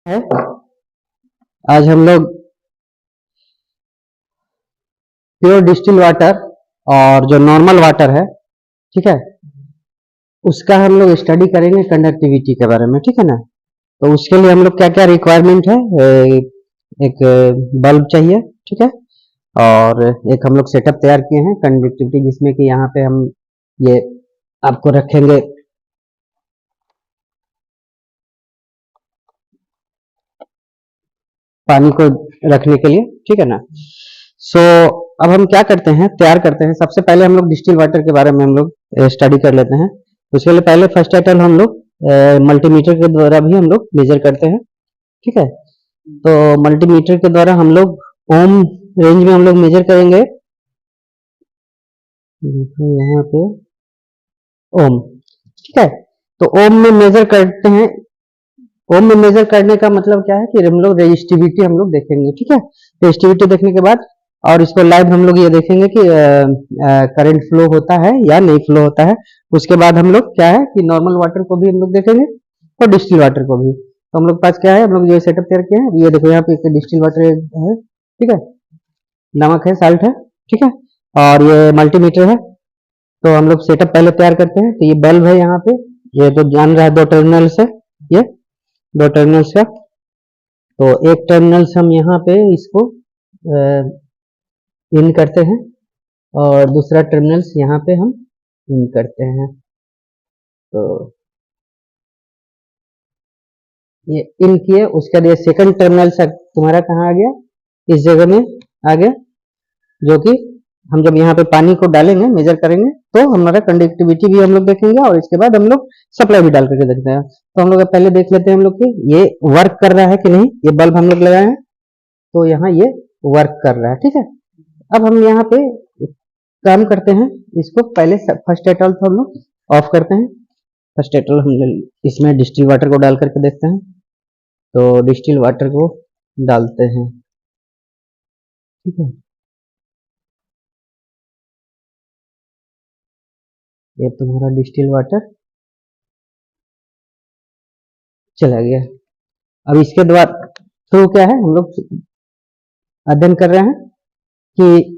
है। आज हम लोग प्योर डिस्टिल वाटर और जो नॉर्मल वाटर है, ठीक है, उसका हम लोग स्टडी करेंगे कंडक्टिविटी के बारे में, ठीक है ना। तो उसके लिए हम लोग क्या क्या रिक्वायरमेंट है, एक बल्ब चाहिए, ठीक है, और एक हम लोग सेटअप तैयार किए हैं कंडक्टिविटी, जिसमें कि यहाँ पे हम ये आपको रखेंगे पानी को रखने के लिए, ठीक है ना। सो अब हम क्या करते हैं, तैयार करते हैं। सबसे पहले हम लोग डिस्टिल वाटर के बारे में हम लोग स्टडी कर लेते हैं। उसके लिए पहले फर्स्ट टाइटल हम लोग मल्टीमीटर के द्वारा भी हम लोग मेजर करते हैं, ठीक है। तो मल्टीमीटर के द्वारा हम लोग ओम रेंज में हम लोग मेजर करेंगे, यहाँ पे ओम, ठीक है। तो ओम में मेजर करते हैं। ओम में मेजर करने का मतलब क्या है कि हम लोग रेजिस्टिविटी हम लोग देखेंगे, ठीक है। रेजिस्टिविटी देखने के बाद और इसको लाइव हम लोग ये देखेंगे कि करंट फ्लो होता है या नहीं फ्लो होता है। उसके बाद हम लोग क्या है कि नॉर्मल वाटर को भी हम लोग देखेंगे और डिस्टिल वाटर को भी। तो हम लोग पास क्या है, हम लोग ये सेटअप तैयार किया है। ये देखो यहाँ पे एक डिस्टिल वाटर है, ठीक है, नमक है, साल्ट है, ठीक है, और ये मल्टीमीटर है। तो हम लोग सेटअप पहले तैयार करते हैं। तो ये बल्ब है यहाँ पे, ये तो जान रहा है 2 टर्मिनल्स है, ये 2 टर्मिनल्स का। तो एक टर्मिनल्स हम यहाँ पे इसको इन करते हैं और दूसरा टर्मिनल्स यहाँ पे हम इन करते हैं। तो ये इन किए, उसके बाद ये सेकंड टर्मिनल तुम्हारा कहाँ आ गया, इस जगह में आ गया, जो कि हम जब यहाँ पे पानी को डालेंगे, मेजर करेंगे, तो हमारा कंडक्टिविटी भी हम लोग देखेंगे और इसके बाद हम लोग सप्लाई भी डाल करके देखते हैं। तो हम लोग पहले देख लेते हैं हम लोग कि ये वर्क कर रहा है कि नहीं। ये बल्ब हम लोग लगाए हैं, तो यहाँ ये वर्क कर रहा है, ठीक है। अब हम यहाँ पे काम करते हैं, इसको पहले फर्स्ट एटल तो हम लोग ऑफ करते हैं। फर्स्ट एटल हम इसमें डिस्टिल वाटर को डाल करके देखते हैं। तो डिस्टिल वाटर को डालते हैं, ठीक है। ये तुम्हारा डिस्टिल वाटर चला गया। अब इसके द्वारा थ्रू क्या है, हम लोग अध्ययन कर रहे हैं कि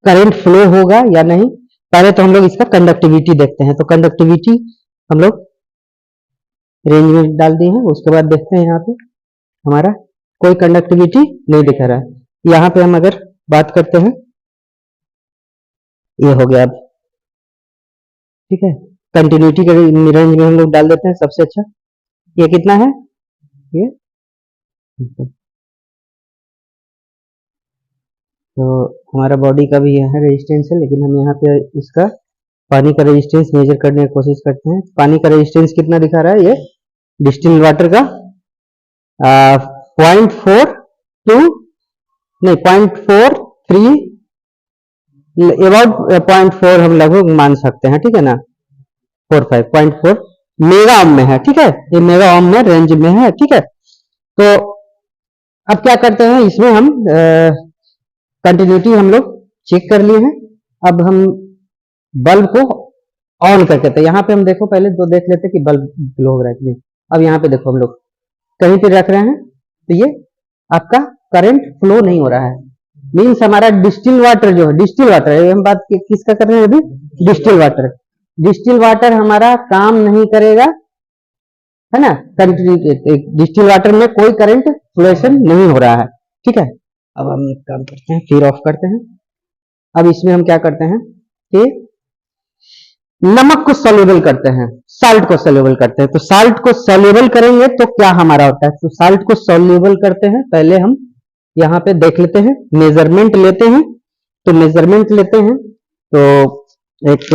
करंट फ्लो होगा या नहीं। पहले तो हम लोग इसका कंडक्टिविटी देखते हैं। तो कंडक्टिविटी हम लोग रेंज में डाल दी है। उसके बाद देखते हैं यहाँ पे हमारा कोई कंडक्टिविटी नहीं दिखा रहा है। यहाँ पे हम अगर बात करते हैं, ये हो गया अब, ठीक है। कंटिन्यूटी के रेंज में हम लोग डाल देते हैं सबसे अच्छा। ये कितना है, ये तो हमारा बॉडी का भी यहाँ रेजिस्टेंस है, लेकिन हम यहाँ पे इसका पानी का रेजिस्टेंस मेजर करने की कोशिश करते हैं। पानी का रेजिस्टेंस कितना दिखा रहा है, ये डिस्टिल वाटर का 0.42 नहीं 0.43 अबाउट 0.4 हम लगभग मान सकते हैं, ठीक है ना। 45.4 मेगा ओम में है, ठीक है। ये मेगा ओम में रेंज में है, ठीक है। तो अब क्या करते हैं, इसमें हम कंटिन्यूटी हम लोग चेक कर लिए हैं। अब हम बल्ब को ऑन करके, तो यहाँ पे हम देखो पहले तो देख लेते कि बल्ब ग्लो हो रहा है कि नहीं। अब यहाँ पे देखो हम लोग कहीं पे रख रहे हैं, तो ये आपका करंट फ्लो नहीं हो रहा है। मीन्स हमारा डिस्टिल वाटर जो है, डिस्टिल वाटर है, हम बात किसका कर रहे हैं अभी, डिस्टिल वाटर। डिस्टिल वाटर हमारा काम नहीं करेगा, है ना। डिस्टिल वाटर में कोई करंट फ्लोएशन नहीं हो रहा है, ठीक है। अब हम एक काम करते हैं, फिर ऑफ करते हैं। अब इसमें हम क्या करते हैं कि नमक को सोल्यूबल करते हैं, साल्ट को सोल्यूबल करते हैं। तो साल्ट को सोल्यूबल करेंगे तो क्या हमारा होता है, तो साल्ट को सोल्यूबल करते हैं। पहले हम यहाँ पे देख लेते हैं, मेजरमेंट लेते हैं। तो मेजरमेंट लेते हैं, तो एक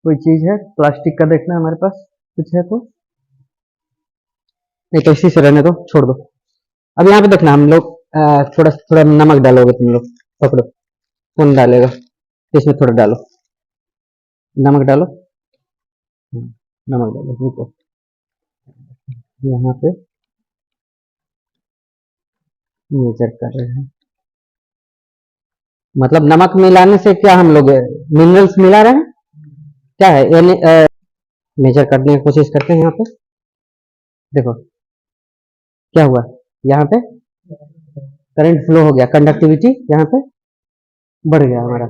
कोई चीज है प्लास्टिक का, देखना हमारे पास कुछ है तो नहीं, तो इसी से रहने दो, छोड़ दो। अब यहाँ पे देखना, हम लोग थोड़ा थोड़ा नमक डालोगे तुम लोग, पकड़ो, कौन डालेगा, इसमें थोड़ा डालो, नमक डालो, नमक डालो, रुको, यहाँ पे मेजर कर रहे हैं। मतलब नमक मिलाने से क्या हम लोग मिनरल्स मिला रहे हैं, क्या है, यानी मेजर करने की कोशिश करते हैं। यहाँ पे देखो, क्या हुआ, यहाँ पे करंट फ्लो हो गया, कंडक्टिविटी यहाँ पे बढ़ गया हमारा।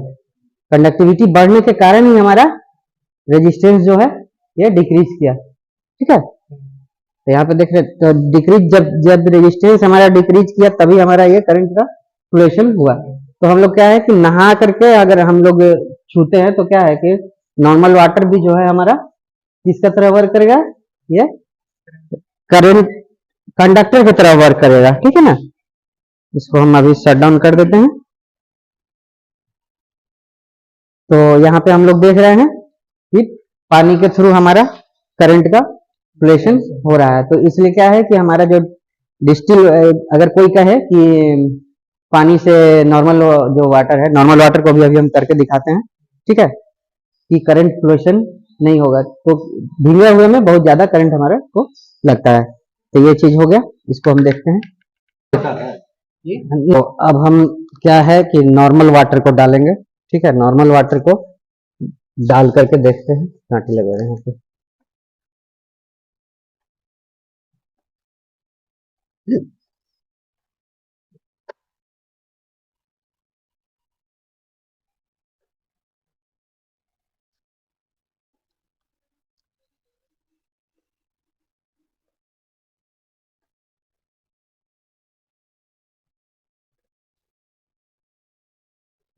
कंडक्टिविटी बढ़ने के कारण ही हमारा रेजिस्टेंस जो है ये डिक्रीज किया, ठीक है। तो यहाँ पे देख रहे तो डिक्रीज, जब जब रेजिस्टेंस हमारा डिक्रीज किया तभी हमारा ये करंट का फ्लक्चुएशन हुआ। तो हम लोग क्या है कि नहा करके अगर हम लोग छूते हैं तो क्या है कि नॉर्मल वाटर भी जो है हमारा किसका तरह वर्क करेगा, ये करंट कंडक्टर की तरह वर्क करेगा, ठीक है ना। इसको हम अभी शट डाउन कर देते हैं। तो यहाँ पे हम लोग देख रहे हैं कि पानी के थ्रू हमारा करंट का फ्लक्चुएशन हो रहा है। तो इसलिए क्या है कि हमारा जो डिस्टिल, अगर कोई कहे कि पानी से नॉर्मल जो वाटर है, नॉर्मल वाटर को भी अभी हम करके दिखाते हैं, ठीक है, कि करंट फ्लक्चुएशन नहीं होगा, तो भीगे हुए में बहुत ज्यादा करंट हमारे को लगता है। तो ये चीज हो गया, इसको हम देखते हैं। तो अब हम क्या है कि नॉर्मल वाटर को डालेंगे, ठीक है, नॉर्मल वाटर को डाल करके देखते हैं। कांटे लगे हुए हैं यहाँ पे।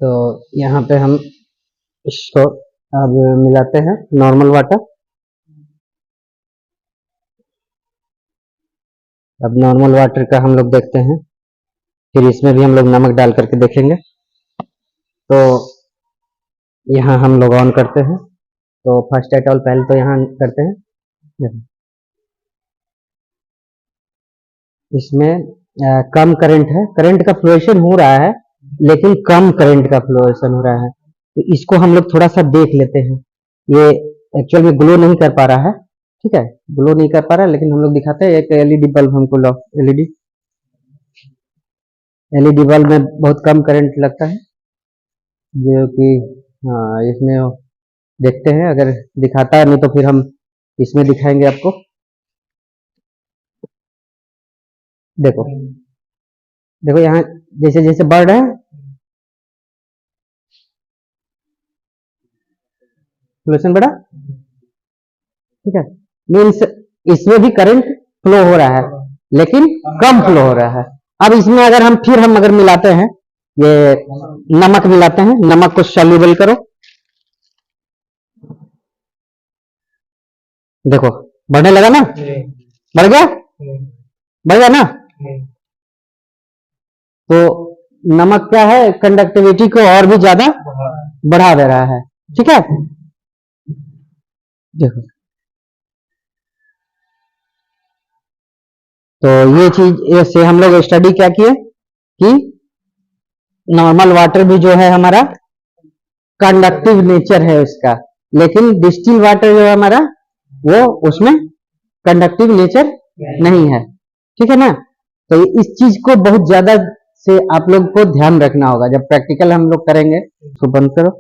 तो यहाँ पे हम इसको अब मिलाते हैं नॉर्मल वाटर। अब नॉर्मल वाटर का हम लोग देखते हैं, फिर इसमें भी हम लोग नमक डाल करके देखेंगे। तो यहाँ हम लोग ऑन करते हैं। तो फर्स्ट एट ऑल पहले तो यहाँ करते हैं, इसमें कम करंट है, करंट का फ्लोएशन हो रहा है लेकिन कम करंट का फ्लोएशन हो रहा है। तो इसको हम लोग थोड़ा सा देख लेते हैं। ये एक्चुअल में ग्लो नहीं कर पा रहा है, ठीक है, ग्लो नहीं कर पा रहा है, लेकिन हम लोग दिखाते हैं। एक एलईडी बल्ब हमको एलईडी एलईडी बल्ब में बहुत कम करंट लगता है, जो कि हाँ इसमें देखते हैं, अगर दिखाता है, नहीं तो फिर हम इसमें दिखाएंगे आपको। देखो देखो यहाँ जैसे जैसे बढ़ रहा है फ्लक्चुएशन बढ़ा, ठीक है, मीन्स इसमें भी करंट फ्लो हो रहा है लेकिन कम फ्लो हो रहा है। अब इसमें अगर हम अगर मिलाते हैं, ये नमक मिलाते हैं, नमक को सॉल्युबल करो, देखो बढ़ने लगा ना, बढ़ गया, बढ़ गया ना। तो नमक क्या है, कंडक्टिविटी को और भी ज्यादा बढ़ा दे रहा है, ठीक है। देखो तो ये चीज से हम लोग स्टडी क्या किए कि नॉर्मल वाटर भी जो है हमारा कंडक्टिव नेचर है उसका, लेकिन डिस्टिल वाटर जो है हमारा वो उसमें कंडक्टिव नेचर नहीं है, ठीक है ना। तो इस चीज को बहुत ज्यादा से आप लोग को ध्यान रखना होगा जब प्रैक्टिकल हम लोग करेंगे। तो बंद करो।